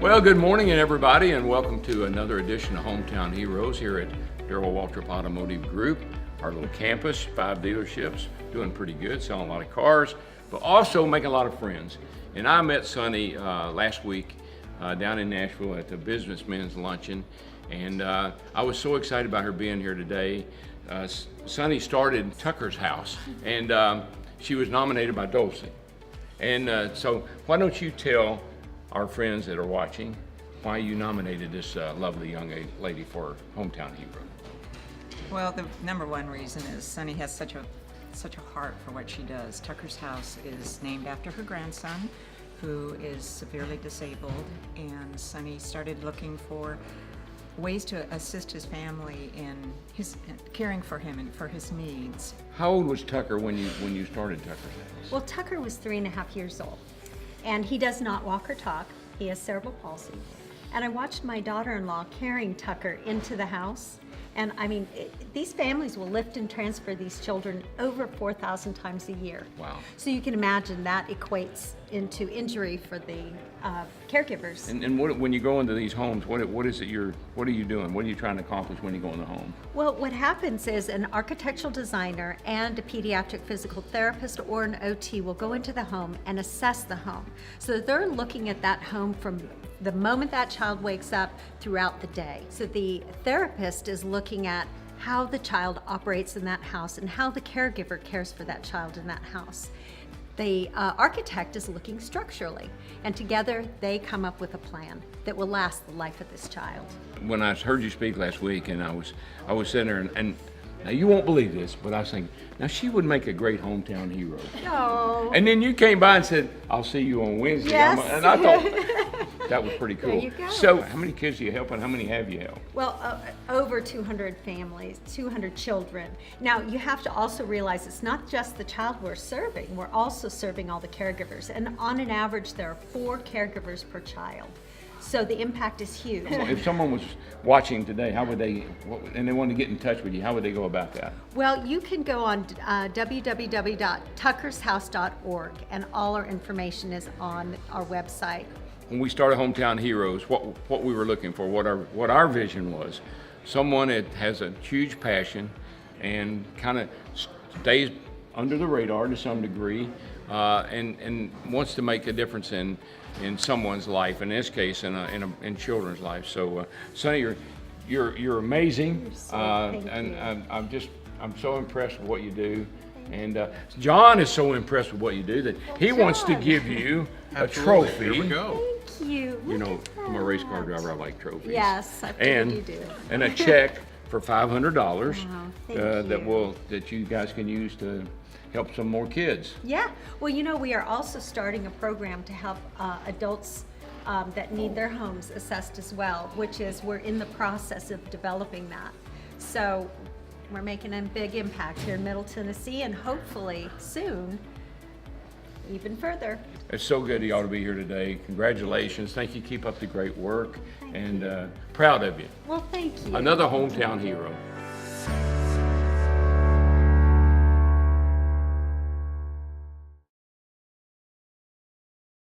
Well, good morning, everybody, and welcome to another edition of Hometown Heroes here at Darrell Waltrip Automotive Group. Our little campus, 5 dealerships, doing pretty good, selling a lot of cars, but also making a lot of friends. And I met Sunny last week down in Nashville at the Businessmen's Luncheon, and I was so excited about her being here today. Sunny started Tucker's House, and she was nominated by Dulcie. And so why don't you tell our friends that are watching why you nominated this lovely young lady for Hometown Hero? Well, the number one reason is Sunny has such a heart for what she does. Tucker's House is named after her grandson, who is severely disabled, and Sunny started looking for ways to assist his family in his caring for him and for his needs. How old was Tucker when you started Tucker's House? Well, Tucker was 3.5 years old, and he does not walk or talk. He has cerebral palsy. And I watched my daughter-in-law carrying Tucker into the house. And I mean, these families will lift and transfer these children over 4,000 times a year. Wow. So you can imagine that equates into injury for the caregivers. And when you go into these homes, what is it what are you doing? What are you trying to accomplish when you go in the home? Well, what happens is an architectural designer and a pediatric physical therapist or an OT will go into the home and assess the home. So they're looking at that home from the moment that child wakes up throughout the day. So the therapist is looking at how the child operates in that house and how the caregiver cares for that child in that house. The architect is looking structurally, and together they come up with a plan that will last the life of this child. When I heard you speak last week, and I was sitting there, and now you won't believe this, but I was thinking, now she would make a great hometown hero. Oh. And then you came by and said, I'll see you on Wednesday. Yes. And I thought that was pretty cool. There you go. So how many kids do you help, and how many have you helped? Well, over 200 families, 200 children. Now, you have to also realize it's not just the child we're serving, we're also serving all the caregivers. And on an average, there are 4 caregivers per child. So the impact is huge. If someone was watching today, how would and they wanted to get in touch with you, how would they go about that? Well, you can go on www.tuckershouse.org, and all our information is on our website. When we started Hometown Heroes, what we were looking for, what our vision was, someone that has a huge passion and kind of stays under the radar to some degree, and wants to make a difference in someone's life. In this case, in children's life. So, Sunny, you're amazing, and I'm so impressed with what you do. And John is so impressed with what you do that he wants to give you a trophy. Here we go. Thank you. You know, I'm a race car driver. I like trophies. Yes, I figured you do. And a check for $500 thank you. that you guys can use to help some more kids. Yeah, well, you know, we are also starting a program to help adults that need their homes assessed as well, which is we're in the process of developing that. So we're making a big impact here in Middle Tennessee, and hopefully soon even further. It's so good you ought to be here today. Congratulations. Thank you. Keep up the great work, and proud of you. Well, thank you. Another hometown hero.